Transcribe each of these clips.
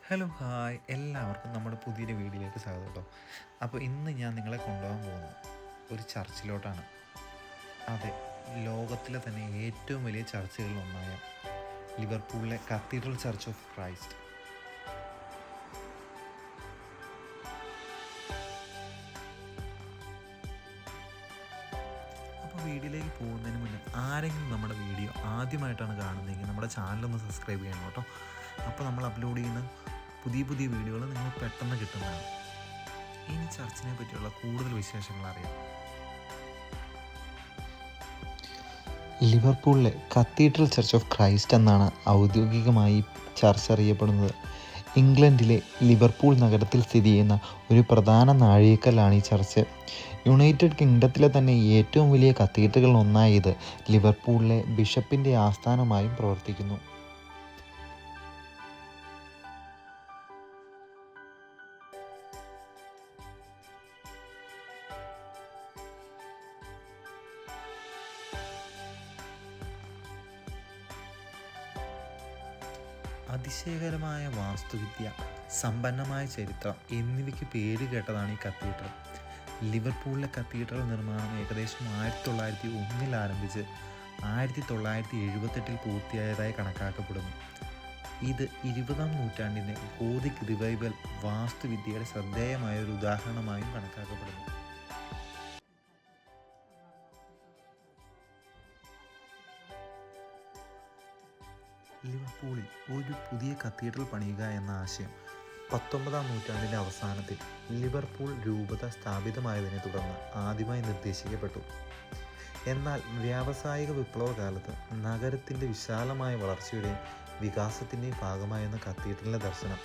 Hello hi എല്ലാവർക്കും നമ്മുടെ പുതിയൊരു വീഡിയോയിലേക്ക് സ്വാഗതം കേട്ടോ. അപ്പോൾ ഇന്ന് ഞാൻ നിങ്ങളെ കൊണ്ടുപോകാൻ പോകുന്നത് ഒരു ചർച്ചിലോട്ടാണ്. അതെ, ലോകത്തിലെ തന്നെ ഏറ്റവും വലിയ ചർച്ചുകളിലൊന്നായ ലിവർപൂളിലെ കത്തീഡ്രൽ ചർച്ച് ഓഫ് ക്രൈസ്റ്റ്. അപ്പോൾ വീഡിയോയിലേക്ക് പോകുന്നതിന് മുന്നേ ആരെങ്കിലും നമ്മുടെ വീഡിയോ ആദ്യമായിട്ടാണ് കാണുന്നതെങ്കിൽ നമ്മുടെ ചാനലൊന്ന് സബ്സ്ക്രൈബ് ചെയ്യണം കേട്ടോ. അപ്പോൾ നമ്മൾ അപ്ലോഡ് ചെയ്യുന്ന പുതിയ പുതിയ വീഡിയോകൾ നിങ്ങൾ പെട്ടെന്ന് കിട്ടുന്നതാണ്. ഇനി ചർച്ചിനെ പറ്റിയുള്ള കൂടുതൽ വിശേഷങ്ങൾ അറിയാം. ലിവർപൂളിലെ കത്തീഡ്രൽ ചർച്ച് ഓഫ് ക്രൈസ്റ്റ് എന്നാണ് ഔദ്യോഗികമായി ചർച്ച് അറിയപ്പെടുന്നത്. ഇംഗ്ലണ്ടിലെ ലിവർപൂൾ നഗരത്തിൽ സ്ഥിതി ചെയ്യുന്ന ഒരു പ്രധാന നാഴികക്കല്ലാണ് ഈ ചർച്ച്. യുണൈറ്റഡ് കിങ്ഡത്തിലെ തന്നെ ഏറ്റവും വലിയ കത്തീഡ്രലുകളിൽ ഒന്നായ ഇത് ലിവർപൂളിലെ ബിഷപ്പിൻ്റെ ആസ്ഥാനമായും പ്രവർത്തിക്കുന്നു. അതിശയകരമായ വാസ്തുവിദ്യ, സമ്പന്നമായ ചരിത്രം എന്നിവയ്ക്ക് പേര് കേട്ടതാണ് ഈ കത്തീഡ്രൽ. ലിവർപൂളിലെ കത്തീഡ്രൽ നിർമ്മാണം ഏകദേശം 1901 ആരംഭിച്ച് 1978 പൂർത്തിയായതായി കണക്കാക്കപ്പെടുന്നു. ഇത് 20-ാം നൂറ്റാണ്ടിൻ്റെ ഗോതിക് റിവൈവൽ വാസ്തുവിദ്യയുടെ ശ്രദ്ധേയമായ ഒരു ഉദാഹരണമായും കണക്കാക്കപ്പെടുന്നു. ലിവർപൂളിൽ ഒരു പുതിയ കത്തീഡ്രൽ പണിയുക എന്ന ആശയം 19-ാം നൂറ്റാണ്ടിൻ്റെ അവസാനത്തിൽ ലിവർപൂൾ രൂപത സ്ഥാപിതമായതിനെ തുടർന്ന് ആദ്യമായി നിർദ്ദേശിക്കപ്പെട്ടു. എന്നാൽ വ്യാവസായിക വിപ്ലവ കാലത്ത് നഗരത്തിൻ്റെ വിശാലമായ വളർച്ചയുടെയും വികാസത്തിൻ്റെയും ഭാഗമായെന്ന കത്തീഡ്രലിൻ്റെ ദർശനം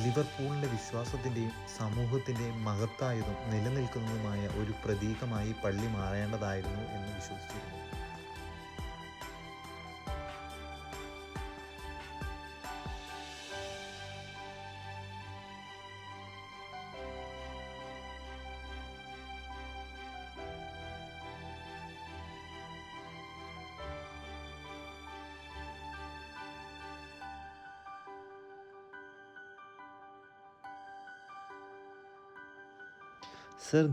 ലിവർപൂളിൻ്റെ വിശ്വാസത്തിൻ്റെയും സമൂഹത്തിൻ്റെയും മഹത്തായതും നിലനിൽക്കുന്നതുമായ ഒരു പ്രതീകമായി പള്ളി മാറേണ്ടതായിരുന്നു എന്ന് വിശ്വസിച്ചിരുന്നു. സർ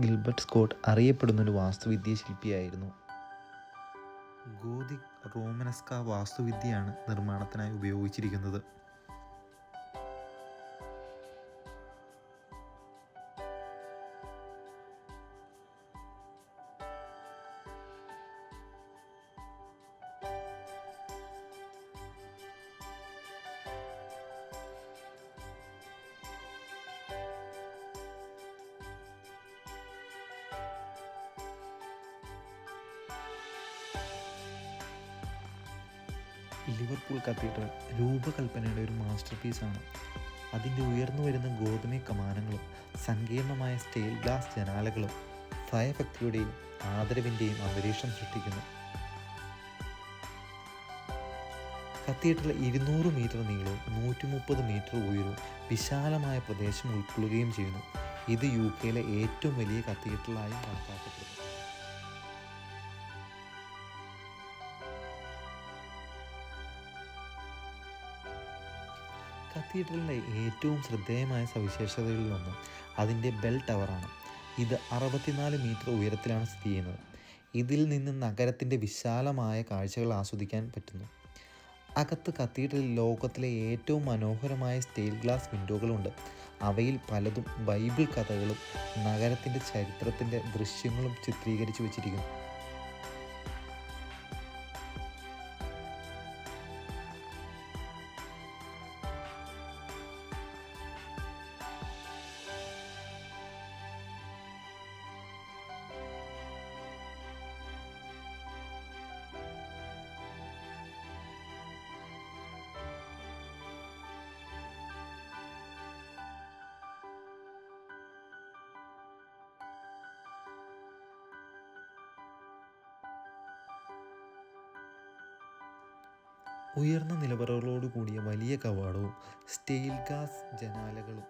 ഗിൽബർട്ട് സ്കോട്ട് അറിയപ്പെടുന്നൊരു വാസ്തുവിദ്യ ശില്പിയായിരുന്നു. ഗോതിക് റോമനസ്ക വാസ്തുവിദ്യയാണ് നിർമ്മാണത്തിനായി ഉപയോഗിച്ചിരിക്കുന്നത്. ലിവർപൂൾ കത്തീഡ്രൽ രൂപകൽപ്പനയുടെ ഒരു മാസ്റ്റർ പീസാണ്. അതിൻ്റെ ഉയർന്നു വരുന്ന ഗോതമ്പ് കമാനങ്ങളും സങ്കീർണമായ സ്റ്റെയിൽ ഗ്ലാസ് ജനാലകളും ഭയഭക്തിയുടെയും ആദരവിൻ്റെയും അന്തരീക്ഷം സൃഷ്ടിക്കുന്നു. കത്തീഡ്രൽ 200 മീറ്റർ നീളവും 130 മീറ്റർ ഉയരവും വിശാലമായ പ്രദേശം ഉൾക്കൊള്ളുകയും ചെയ്യുന്നു. ഇത് UK ഏറ്റവും വലിയ കത്തീഡ്രലായും കണക്കാക്കപ്പെടുന്നു. കത്തീഡ്രലിൻ്റെ ഏറ്റവും ശ്രദ്ധേയമായ സവിശേഷതകളിലൊന്ന് അതിൻ്റെ ബെൽ ടവറാണ്. ഇത് 64 മീറ്റർ ഉയരത്തിലാണ് സ്ഥിതി ചെയ്യുന്നത്. ഇതിൽ നിന്ന് നഗരത്തിൻ്റെ വിശാലമായ കാഴ്ചകൾ ആസ്വദിക്കാൻ പറ്റുന്നു. അകത്ത് കത്തീഡ്രലിൽ ലോകത്തിലെ ഏറ്റവും മനോഹരമായ സ്റ്റെയിൽ ഗ്ലാസ് വിൻഡോകളുണ്ട്. അവയിൽ പലതും ബൈബിൾ കഥകളും നഗരത്തിൻ്റെ ചരിത്രത്തിൻ്റെ ദൃശ്യങ്ങളും ചിത്രീകരിച്ചു വച്ചിരിക്കുന്നു. ഉയർന്ന നിലവറകളോട് കൂടിയ വലിയ കവാടവും സ്റ്റെയിൽ ഗ്ലാസ് ജനാലകളും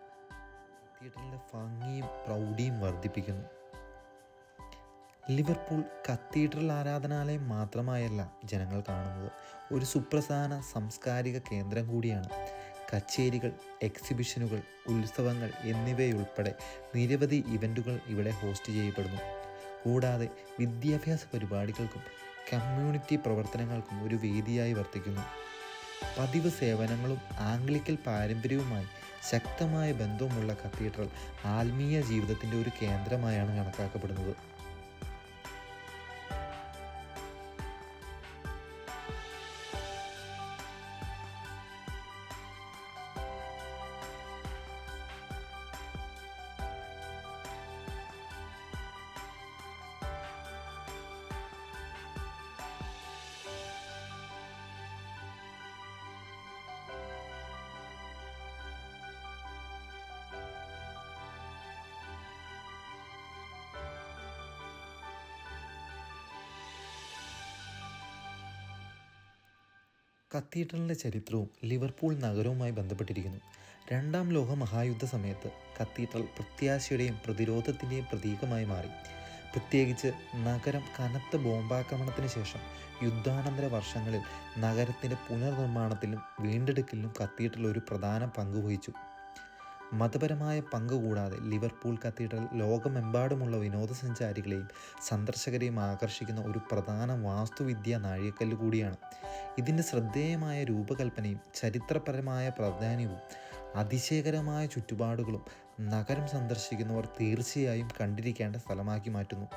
കത്തീഡ്രലിൻ്റെ ഭംഗിയും പ്രൗഢിയും വർദ്ധിപ്പിക്കുന്നു. ലിവർപൂൾ കത്തീഡ്രൽ ആരാധനാലയം മാത്രമായല്ല ജനങ്ങൾ കാണുന്നത്, ഒരു സുപ്രധാന സാംസ്കാരിക കേന്ദ്രം കൂടിയാണ്. കച്ചേരികൾ, എക്സിബിഷനുകൾ, ഉത്സവങ്ങൾ എന്നിവയുൾപ്പെടെ നിരവധി ഇവൻറ്റുകൾ ഇവിടെ ഹോസ്റ്റ് ചെയ്യപ്പെടുന്നു. കൂടാതെ വിദ്യാഭ്യാസ പരിപാടികൾക്കും കമ്മ്യൂണിറ്റി പ്രവർത്തനങ്ങൾക്കും ഒരു വേദിയായി വർത്തിക്കുന്നു. പതിവ് സേവനങ്ങളും ആംഗ്ലിക്കൻ പാരമ്പര്യവുമായി ശക്തമായ ബന്ധവുമുള്ള കത്തീഡ്രൽ ആത്മീയ ജീവിതത്തിൻ്റെ ഒരു കേന്ദ്രമായാണ് കണക്കാക്കപ്പെടുന്നത്. കത്തീഡ്രലിൻ്റെ ചരിത്രവും ലിവർപൂൾ നഗരവുമായി ബന്ധപ്പെട്ടിരിക്കുന്നു. രണ്ടാം ലോക മഹായുദ്ധ സമയത്ത് കത്തീഡ്രൽ പ്രത്യാശയുടെയും പ്രതിരോധത്തിൻ്റെയും പ്രതീകമായി മാറി. പ്രത്യേകിച്ച് നഗരം കനത്ത ബോംബാക്രമണത്തിന് ശേഷം യുദ്ധാനന്തര വർഷങ്ങളിൽ നഗരത്തിൻ്റെ പുനർനിർമ്മാണത്തിലും വീണ്ടെടുക്കലിലും കത്തീഡ്രൽ ഒരു പ്രധാന പങ്ക് വഹിച്ചു. മതപരമായ പങ്ക് കൂടാതെ ലിവർപൂൾ കത്തീഡ്രൽ ലോകമെമ്പാടുമുള്ള വിനോദസഞ്ചാരികളെയും സന്ദർശകരെയും ആകർഷിക്കുന്ന ഒരു പ്രധാന വാസ്തുവിദ്യാ നാഴികക്കല്ല് കൂടിയാണ്. ഇതിൻ്റെ ശ്രദ്ധേയമായ രൂപകൽപ്പനയും ചരിത്രപരമായ പ്രാധാന്യവും അതിശയകരമായ ചുറ്റുപാടുകളും നഗരം സന്ദർശിക്കുന്നവർ തീർച്ചയായും കണ്ടിരിക്കേണ്ട സ്ഥലമാക്കി മാറ്റുന്നു.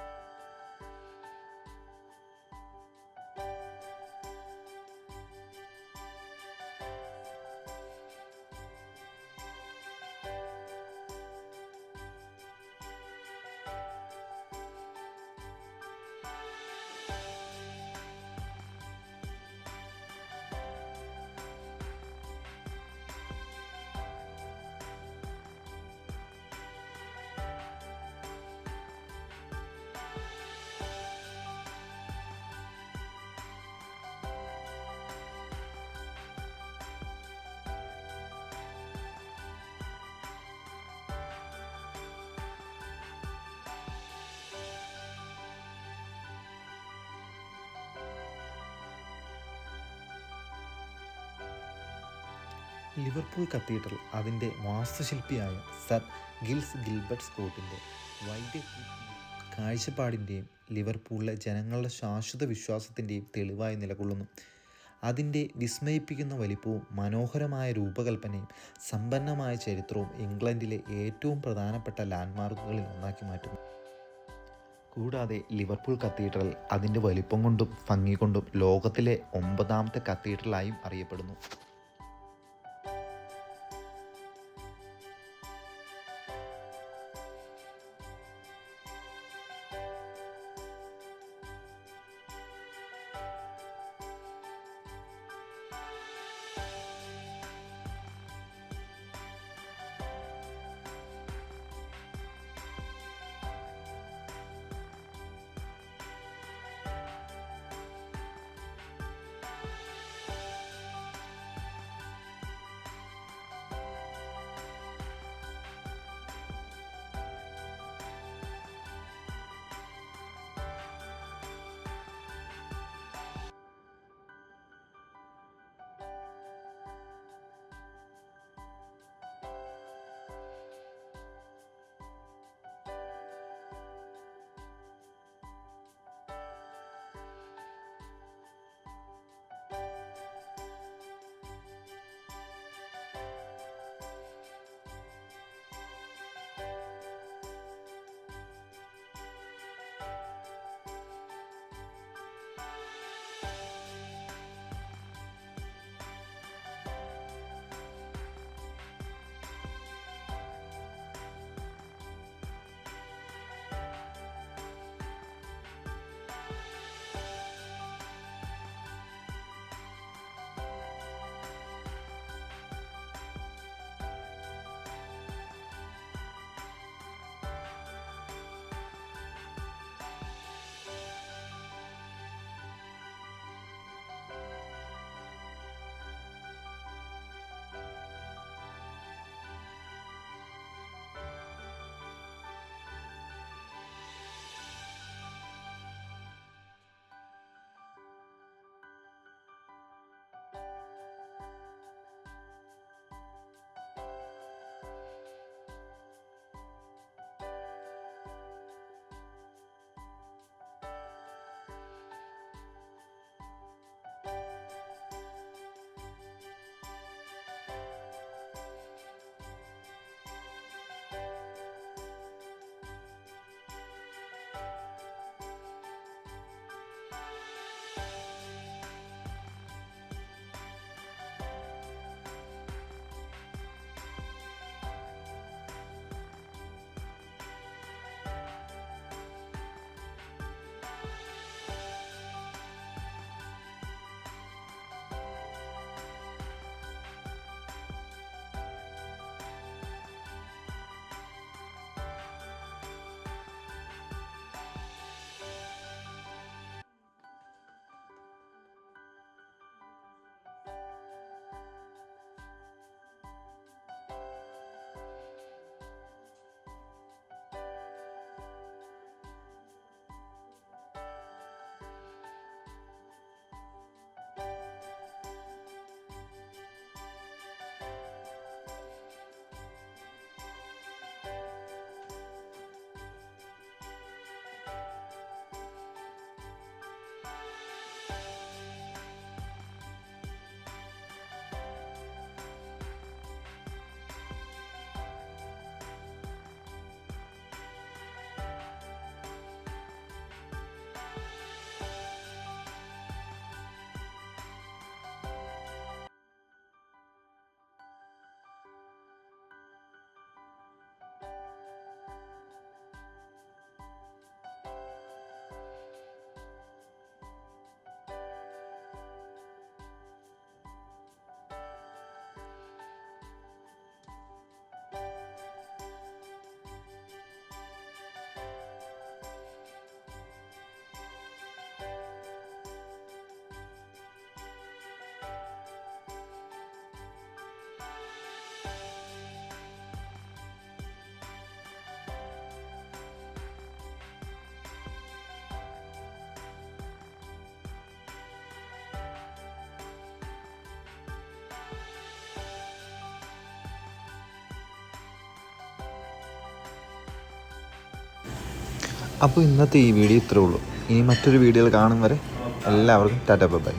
ലിവർപൂൾ കത്തീഡ്രൽ അതിൻ്റെ വാസ്തുശില്പിയായ സർ ഗിൽബർട്ട് സ്കോട്ടിൻ്റെ വൈദ്യ കാഴ്ചപ്പാടിൻ്റെയും ലിവർപൂളിലെ ജനങ്ങളുടെ ശാശ്വത വിശ്വാസത്തിൻ്റെയും തെളിവായി നിലകൊള്ളുന്നു. അതിൻ്റെ വിസ്മയിപ്പിക്കുന്ന വലിപ്പവും മനോഹരമായ രൂപകൽപ്പനയും സമ്പന്നമായ ചരിത്രവും ഇംഗ്ലണ്ടിലെ ഏറ്റവും പ്രധാനപ്പെട്ട ലാൻഡ്മാർക്കുകളിൽ ഒന്നാക്കി മാറ്റുന്നു. കൂടാതെ ലിവർപൂൾ കത്തീഡ്രൽ അതിൻ്റെ വലിപ്പം കൊണ്ടും ഭംഗി കൊണ്ടും ലോകത്തിലെ 9ാമത്തെ കത്തീഡ്രലായും അറിയപ്പെടുന്നു. അപ്പോൾ ഇന്നത്തെ ഈ വീഡിയോ ഇത്രേ ഉള്ളൂ. ഇനി മറ്റൊരു വീഡിയോയിൽ കാണും വരെ എല്ലാവർക്കും ടാറ്റാ ബൈ.